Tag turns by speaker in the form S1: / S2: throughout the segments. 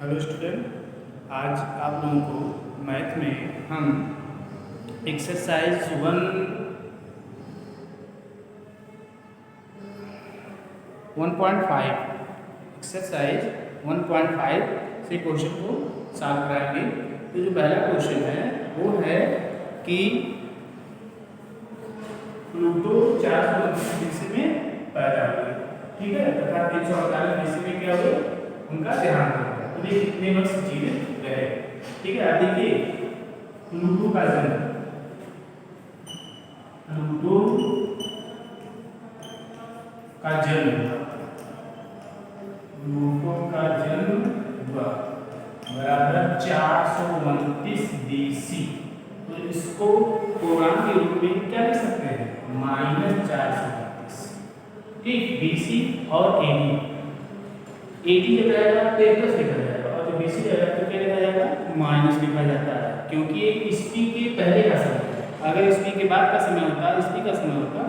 S1: Hello student, आज आप लोगों को मैथ में हम एक्सरसाइज 1.5 एक्सरसाइज 1.5 से क्वेश्चन को सॉल्व कराएंगे। तो जो पहला क्वेश्चन है वो है कि प्लूटो 429 BC में पैदा हुए, ठीक है, तथा 348 BC में क्या हुए, उनका देहांत हो गया। तो ये कितने वर्ष जीवित रहे, ठीक है। अब देखिए प्लूटो का जन्म, प्लूटो का जन्म, प्लूटो का जन्म हुआ बराबर 429 BC। तो इसको पूर्णांक के रूप में क्या लिख सकते हैं, -429, ठीक। BC और AD जब आएगा तो प्लस लिखा जाएगा, और जो BC आएगा तो क्या लिखा जाएगा, माइनस लिखा जाता है, क्योंकि ये ईस्वी के पहले का समय है। अगर ईस्वी के बाद का समय होता, ईस्वी का समय होता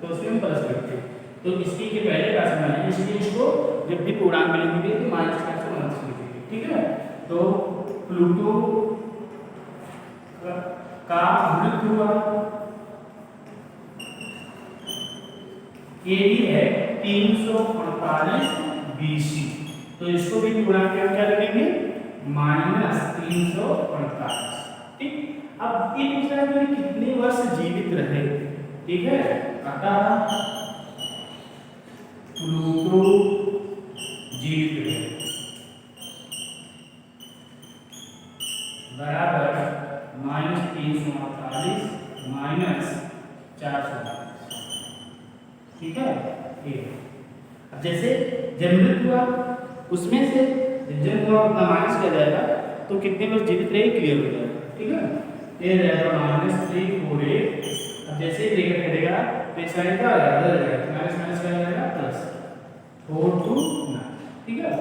S1: तो उसमें हम प्लस लिखते, तो ईस्वी के पहले का समय है, इसलिए इसको जब भी पूर्णांक में लिखेंगे तो -429 लिखेंगे, ठीक है। तो प्लूटो का मृत्यु हुआ, AD है 348 BC, तो इसको भी पूर्णांक में क्या लिखेंगे, -348, ठीक। अब ये पूछ रहा है कि कितने वर्ष जीवित रहे, ठीक है। अतः प्लूटो जीवित रहे बराबर -348 -428, ठीक है। अब जैसे जब मृत्यु हुआ उसमें से जब हुआ उतना माइनस किया जाएगा तो कितने वर्ष जीवित रहे क्लियर हो जाएगा, ठीक है। ये रहेगा -348। अब जैसे ब्रैकेट कटेगा तो इस साइड का आ जाएगा माइनस माइनस का आ जाएगा प्लस 429, ठीक है।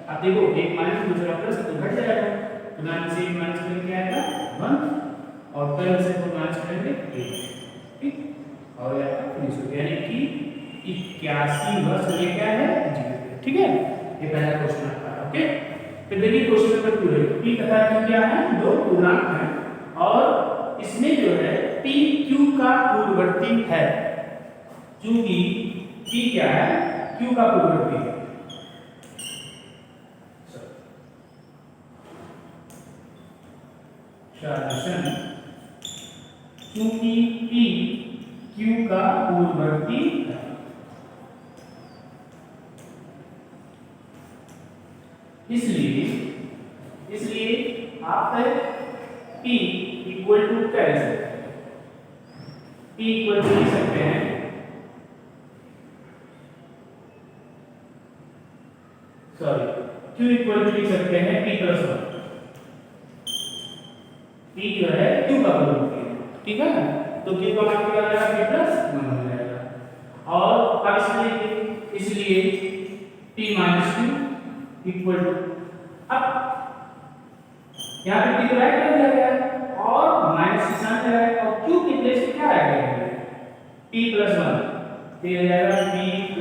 S1: अब देखो एक माइनस दूसरा प्लस तो घट जाएगा, तो माइनस से माइनस करेंगे क्या आएगा 1, और 12 से 4 माइनस करेंगे 8, ठीक। और यहाँ फिनिश हो गया, यानी कि 81 वर्ष ये क्या है जीवित, ठीक है। ये पहला क्वेश्चन आता है, ओके। फिर देखिए क्वेश्चन नंबर 2 है, p तथा q क्या है, दो पूर्णांक हैं, और इसमें जो है p q का पूर्ववर्ती है, क्योंकि p क्या है, q का पूर्ववर्ती है। क्योंकि p q का पूर्ववर्ती है, इसलिए आप P इक्वल टू क्या लिख सकते हैं, P इक्वल टू लिख सकते हैं, सॉरी Q इक्वल टू लिख सकते हैं P + 1। P जो है Q का पूर्ववर्ती है, ठीक है। तो Q का मान क्या आ जाएगा, P + 1 हो जाएगा। और अब इसलिए P - Q इक्वल टू, अब यहाँ पे P राइट कर दिया गया है और माइनस निशान लगाया है, और Q की प्लेस पे क्या आएगा, P + 1, तो ये जाएगा P +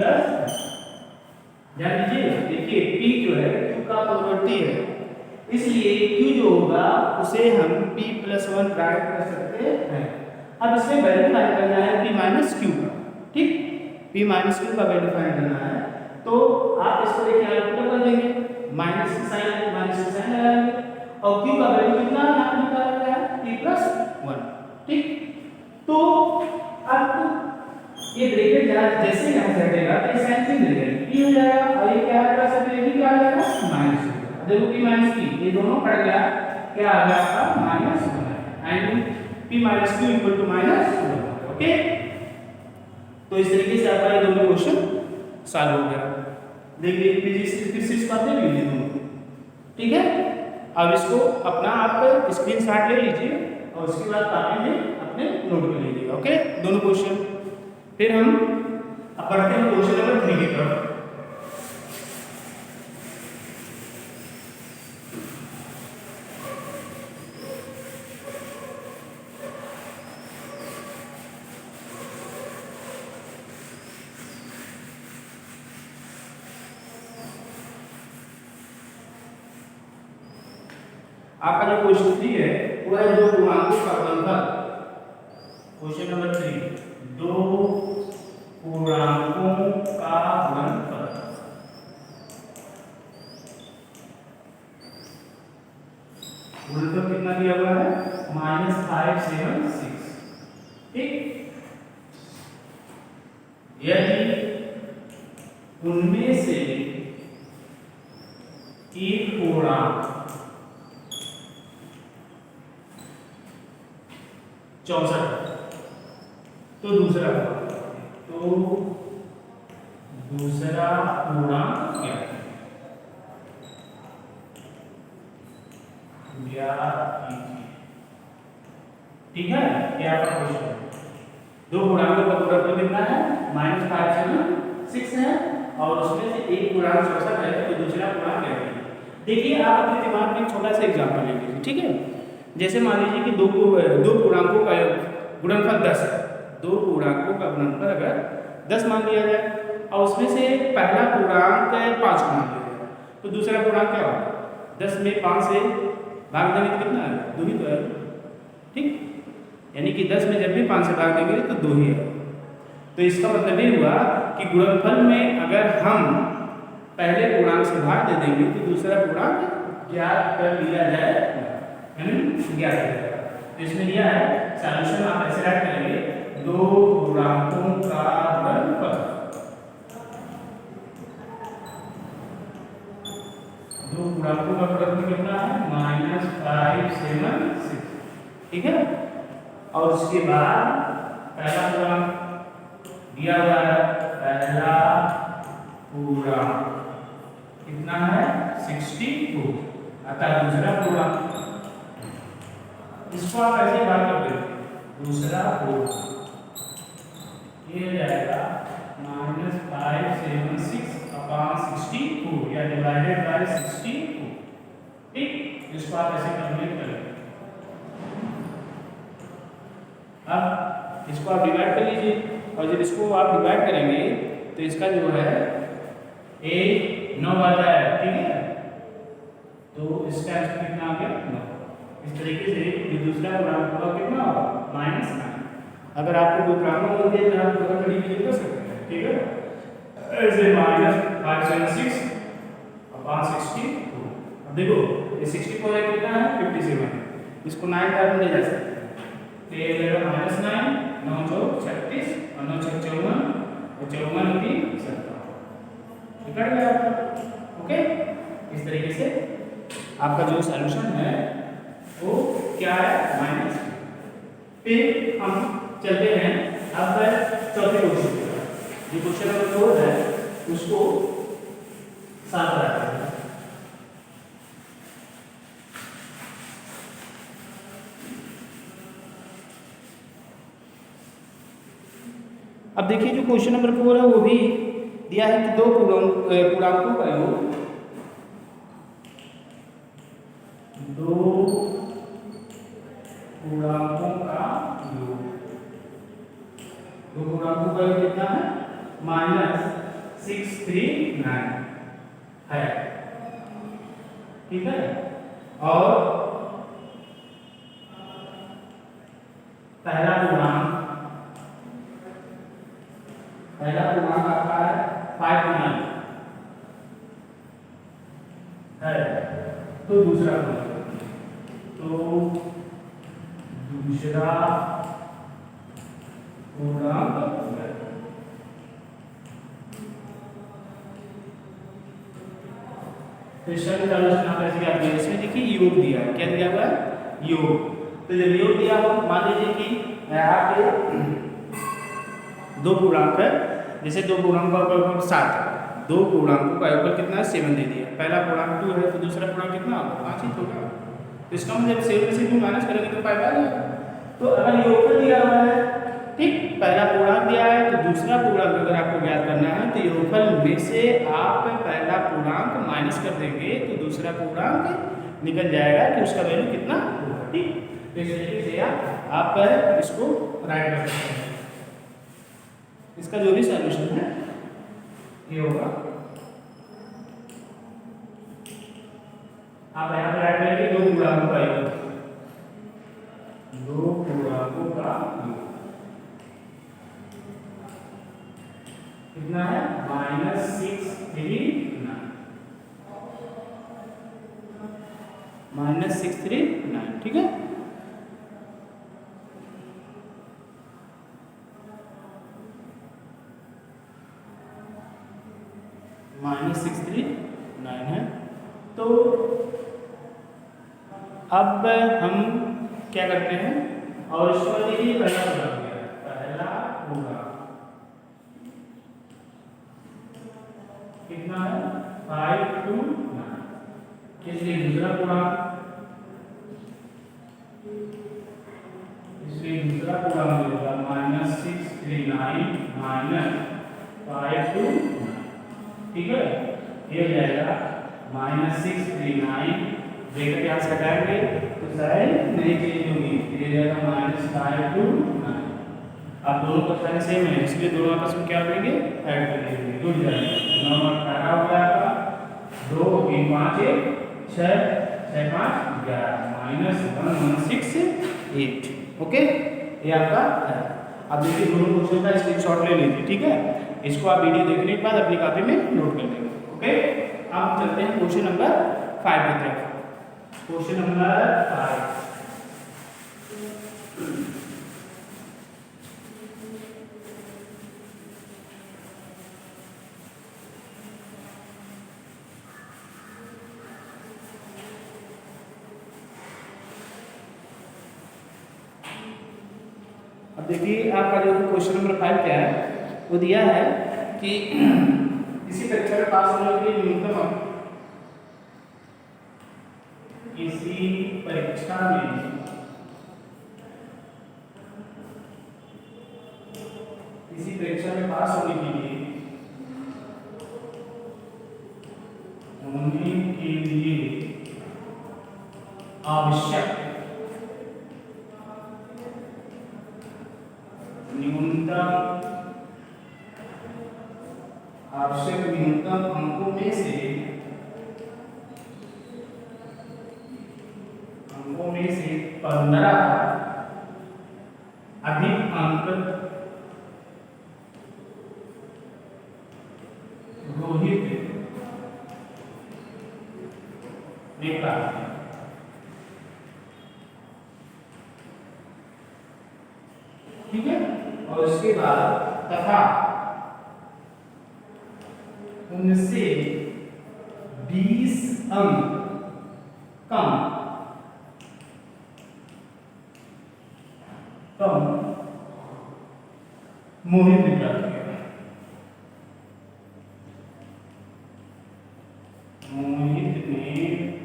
S1: ध्यान दीजिए, देखिए P जो है Q का पूर्ववर्ती है, इसलिए Q जो होगा उसे हम P + 1 राइट कर सकते हैं। अब इसमें वैल्यू फाइंड करना है P - Q का, ठीक। P - Q का वैल्यू फाइंड करना है, तो आप इसको देखिए कैलकुलेट कर देंगे, माइनस साइन लगाएंगे, और Q का वैल्यू कितना यहाँ पे निकाला गया है, P + 1, ठीक। तो अब ये ब्रैकेट जैसे यहाँ से हटेगा तो ये साइन चेंज हो जाएगा, P हो जाएगा, और ये क्या आएगा, सब ये भी क्या आ जाएगा, माइनस हो जाएगा। देखो P - Q ये दोनों कट गया, क्या आ गया आपका -1, and P - Q equal to -1, okay. तो इस तरीके से आपका ये दोनों क्वेश्चन सॉल्व हो गया। देखिए फिर से इस बात देख लीजिए दोनों, ठीक है। अब इसको अपना आप स्क्रीनशॉट ले लीजिए और उसके बाद कॉपी में अपने नोट कर लीजिएगा, ओके, दोनों क्वेश्चन। फिर हम अब बढ़ते हैं क्वेश्चन नंबर 3 की तरफ। आपका जो क्वेश्चन 3 है वो है दो पूर्णांकों का गुणनफल। क्वेश्चन नंबर 3, दो पूर्णांकों का गुणनफल। गुणनफल कितना दिया हुआ है? -576। ठीक, यदि उनमें से एक पूर्णांक 64 तो दूसरा पूर्णांक क्या है? ठीक है, ये आपका क्वेश्चन है। दो पूर्णांकों का गुणनफल कितना है? -576 है और उसमें से एक पूर्णांक 64 है तो दूसरा पूर्णांक क्या है? देखिए, आप अपने दिमाग में एक छोटा सा एग्जांपल ले लीजिए। ठीक है, जैसे मान लीजिए कि दो पूर्णांकों का गुणनफल 10 है। दो पूर्णांकों का गुणनफल अगर 10 मान लिया जाए और उसमें से पहला पूर्णांक 5 मान लिया जाए तो दूसरा पूर्णांक क्या होगा? 10 में 5 से भाग देंगे तो कितना है? 2 ही तो है। ठीक, यानी कि 10 में जब भी 5 से भाग देंगे तो 2 ही है। तो इसका मतलब ये हुआ कि गुणनफल में अगर हम पहले पूर्णांक से भाग दे देंगे तो दूसरा पूर्णांक ज्ञात कर लिया जाएगा, ज्ञात कर लिया। तो इसमें दिया है सॉल्यूशन, आप ऐसे राइट करेंगे दो पूर्णांकों का गुणनफल। दो पूर्णांकों का गुणनफल कितना है? -576। ठीक है, और उसके बाद पहला पूर्णांक दिया हुआ है, पहला पूर्णांक कितना है? 62। अतः दूसरा पूर्णांक, इसको आप ऐसे बात करते हैं, दूसरा पूर्णांक ये जाएगा -576/62 या डिवाइडेड बाय 62। ठीक, इसको आप ऐसे कैलकुलेट करेंगे। अब इसको आप डिवाइड कर लीजिए और जब इसको आप डिवाइड करेंगे तो इसका जो है 9 आता है। ठीक है, तो इसका आंसर कितना आ गया? 9। इस तरीके से ये दूसरा पूर्णांक होगा कितना होगा? -9। अगर आपको कोई प्रॉब्लम होती है तो आप थोड़ा बड़ी चीज कर सकते हैं। ठीक है, ऐसे -576/62। अब देखो ये 64 है कितना है? 57। इसको 9 द्वारा ले जा सकते हैं तो ये रहेगा -9, 9 चौक 36 और 9 छक 54 और 54 की 57। निकल गया आपका। ओके, इस तरीके से आपका जो सॉल्यूशन है वो क्या है? -। फिर हम चलते हैं अब चौथे क्वेश्चन की तरफ। जो क्वेश्चन नंबर 4 है उसको साफ करते हैं। अब देखिए जो क्वेश्चन नंबर 4 है वो भी दिया है कि दो पूर्णांकों का योग, दो पूर्णांकों का योग, दो पूर्णांकों का योग कितना है? -639 है। ठीक है, और पहला पूर्णांक आपका है 59 है। तो दूसरा पूर्णांक क्वेश्चन सॉल्यूशन आप ऐसे क्या दिया? इसमें देखिए योग दिया है। क्या दिया हुआ है? योग। तो जब योग दिया हो, मान लीजिए कि यहाँ पे दो पूर्णांक है, जैसे दो पूर्णांकों का योगफल 7 है, दो पूर्णांकों का योगफल कितना है? 7 दे दिया। पहला पूर्णांक 2 है तो दूसरा पूर्णांक कितना होगा? 5 ही होगा। तो इसका मतलब 7 से 2 माइनस करेंगे तो 5 आ जाएगा। तो अगर योगफल दिया हुआ है, ठीक, पहला पूर्णांक दिया है तो दूसरा पूर्णांक अगर आपको ज्ञात करना है तो योगफल में से आप पहला पूर्णांक माइनस कर देंगे तो दूसरा पूर्णांक निकल जाएगा कि उसका वैल्यू कितना होगा। ठीक, तो इस तरीके से आप इसको राइट कर सकते हैं। इसका जो भी सॉल्यूशन है ये होगा। आप यहाँ पर ऐड करेंगे दो पूर्णांकों का योग, दो पूर्णांकों का योग कितना है -639, -639, ठीक है। -639 है। तो अब हम क्या करते हैं, और इसको देखिए पहला पूरा हो गया, पहला पूरा कितना है 529, इसलिए दूसरा पूरा, इसलिए दूसरा पूरा मिलेगा -639 -529, ठीक है। ये हो जाएगा -639, ब्रैकेट यहाँ से हटाएंगे तो साइन नहीं चेंज होगी, ये जाएगा -529। अब दोनों का साइन सेम है, इसलिए दोनों आपस में क्या करेंगे, ऐड कर देंगे, जुड़ जाएंगे। 9 18 हो जाएगा, 2 3 5 1 6 6 5 11 -1168, ओके। ये आपका है। अब देखिए दोनों क्वेश्चन का स्क्रीनशॉट ले लीजिए, ठीक है। इसको आप वीडियो देखने के बाद अपनी कॉपी में नोट कर लेंगे, ओके। अब चलते हैं क्वेश्चन नंबर 5 की तरफ। क्वेश्चन नंबर 5, अब देखिए आपका जो क्वेश्चन नंबर 5 क्या है, वो दिया है कि किसी परीक्षा में पास होने के लिए न्यूनतम अंक, किसी परीक्षा में पास होने के लिए आवश्यक न्यूनतम अंकों में से 15 अधिक अंक रोहित ने प्राप्त किए, ठीक है। और उसके बाद तथा उनसे 20 अंक कम मोहित ने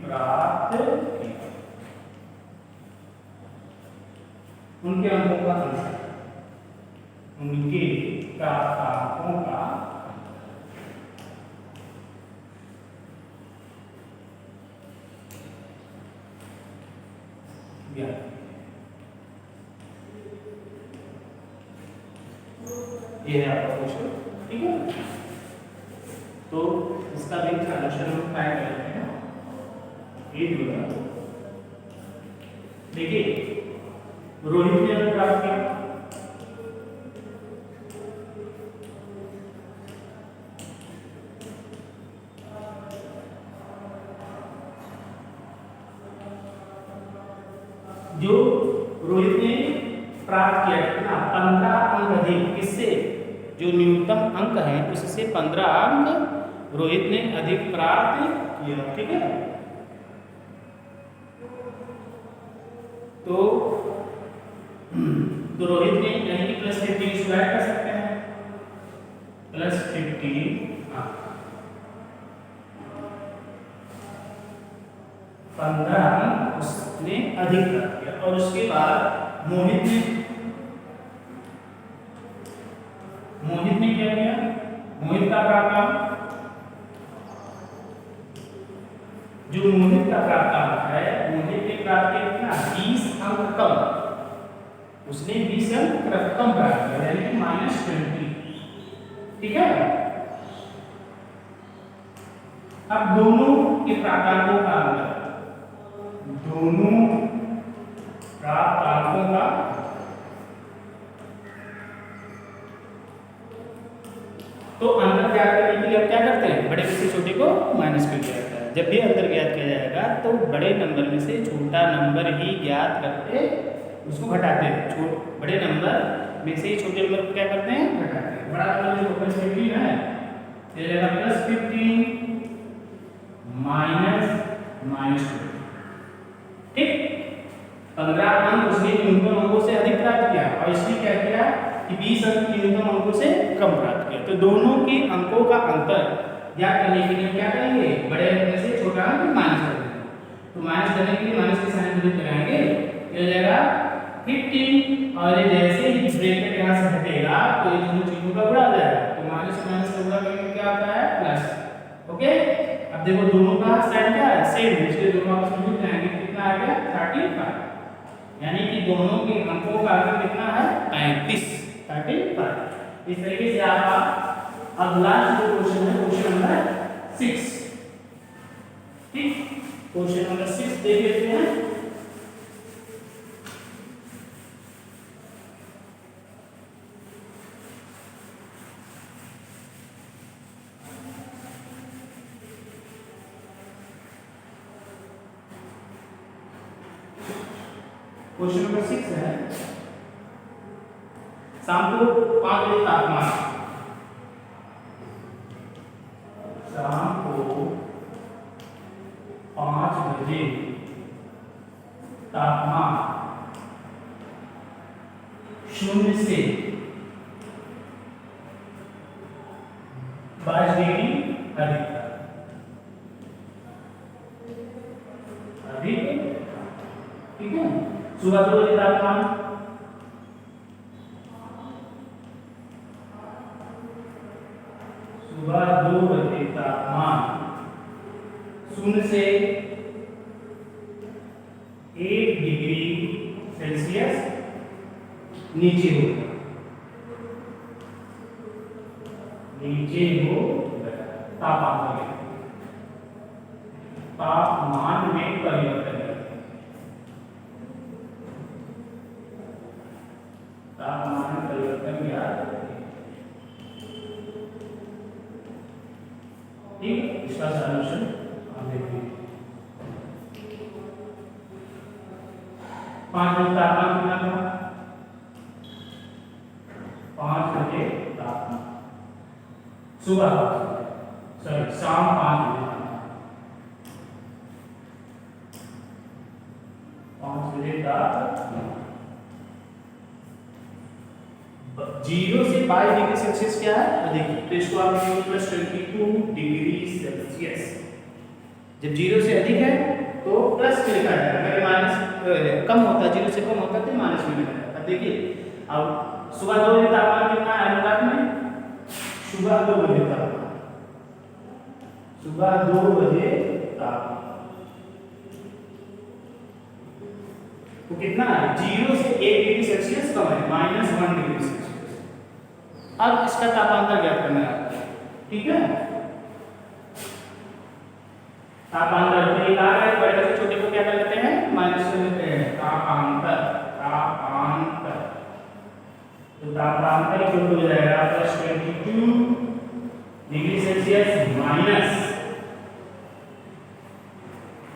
S1: प्राप्त किया, उनके अंकों का आंसर, उनके अंकों का ज्ञान। ये है आपका क्वेश्चन, ठीक है। तो इसका भी सॉल्यूशन हम ट्राई करते हैं। ये जो है देखिए, रोहित ने अगर प्राप्त किया, जो रोहित ने प्राप्त किया कितना 15 अंक अधिक, किससे, जो न्यूनतम अंक है उससे 15 अंक रोहित ने अधिक प्राप्त किया, ठीक है। तो रोहित ने यानी कि +15 इसको ऐड कर सकते हैं, +15 15 उसने अधिक प्राप्त किया। और उसके बाद मोहित ने क्या किया, मोहित का प्राप्त, जो मोहित का प्राप्त है, मोहित ने प्राप्त किया कितना 20 अंक कम, उसने 20 अंक कम प्राप्त किया, यानी कि -20, ठीक है। अब दोनों के प्राप्तांकों का अंतर, दोनों प्राप्त अंकों का तो अंतर ज्ञात करने के लिए हम क्या करते हैं, बड़े में से छोटे को माइनस कर दिया जाता है। जब भी अंतर ज्ञात किया जाएगा तो बड़े नंबर में से छोटा नंबर ही ज्ञात करके उसको घटाते हैं। बड़े नंबर में से छोटे नंबर को क्या करते हैं, घटाते हैं। बड़ा नंबर जो प्लस 15 है, ये रहेगा प्लस 15 माइनस 20। ठीक, 15 अंक उसने न्यूनतम अंकों से अधिक प्राप्त किया और इसने क्या किया कि 20 अंक न्यूनतम अंकों से कम प्राप्त किया। तो दोनों के अंकों का अंतर ज्ञात करने के लिए क्या करेंगे, बड़े में से छोटा अंक माइनस कर देंगे। तो माइनस करने के लिए माइनस के साइन विपरीत लगाएंगे, ये हो जाएगा 15 और ये जैसे ही ब्रैकेट यहाँ से हटेगा तो ये दोनों चीजों का गुणा हो जाएगा। तो माइनस माइनस का गुणा करके क्या आता है, प्लस। ओके, अब देखो दोनों का साइन क्या है, सेम है, इसलिए दोनों आपस में जुड़ जाएंगे। कितना आ गया 35, यानी कि दोनों के अंकों का अंतर कितना है 35। इस तरीके से आप अब लास्ट जो क्वेश्चन है, क्वेश्चन नंबर 6। ठीक, क्वेश्चन नंबर 6 देख लेते हैं। क्वेश्चन नंबर 6 है, शाम को 5 बजे तापमान, शाम को 5 बजे तापमान 0 से 22 डिग्री अधिक था। ठीक है, सुबह 2 बजे तापमान, सुबह 2 बजे तापमान 0 से 1 डिग्री सेल्सियस नीचे हो तापमान में परिवर्तन, तापमान में परिवर्तन याद रखें। ठीक, इसका सॉल्यूशन हम देखिए। 5 बजे तापमान कितना था, 5 बजे तापमान सुबह, सॉरी शाम 5 बजे, 5 बजे तापमान 0 से 22 डिग्री सेल्सियस क्या है, देखिए। तो इसको आप लिखेंगे प्लस 22 डिग्री सेल्सियस। जब 0 से अधिक है तो प्लस में लिखा जाएगा, अगर माइनस कम होता है, 0 से कम होता है तो माइनस में लिखा जाएगा। अब देखिए, अब सुबह 2 बजे तापमान कितना है अनुपात में, सुबह 2 बजे तापमान, सुबह 2 बजे तापमान तो कितना है, 0 से 1 डिग्री सेल्सियस कम है, -1 डिग्री सेल्सियस। अब इसका तापांतर ज्ञात करना है, ठीक है। तापांतर तो ये कहा है, बड़े से छोटे को क्या कर लेते हैं, माइनस कर लेते हैं। तापांतर, तापांतर तो तापांतर जो हो जाएगा plus 22 degree Celsius minus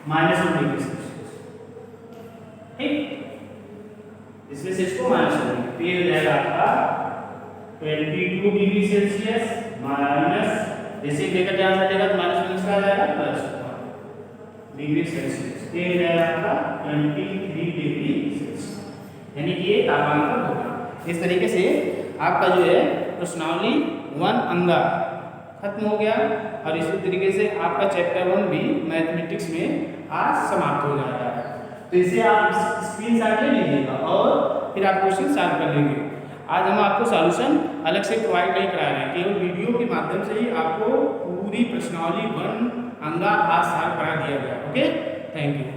S1: -1 degree Celsius. ठीक, इसमें से इसको माइनस करेंगे तो ये हो जाएगा आपका 22 डिग्री सेल्सियस माइनस, जैसे लेकर जहाँ हटेगा तो माइनस का आ जाएगा प्लस डिग्री सेल्सियस, ये हो जाएगा आपका 23 डिग्री सेल्सियस, यानी कि ये तापांतर होगा। इस तरीके से आपका जो है प्रश्नावली 1 अंगा खत्म हो गया और इसी तरीके से आपका चैप्टर 1 भी मैथमेटिक्स में आज समाप्त हो जा रहा है। तो इसे आप स्क्रीनशॉट ले लीजिएगा और फिर आप क्वेश्चन सॉल्व कर लेंगे। आज हम आपको सॉल्यूशन अलग से प्रोवाइड नहीं करा रहे हैं, केवल वीडियो के माध्यम से ही आपको पूरी प्रश्नावली 1 अंगा आज सॉल्व करा दिया गया। Okay, thank you.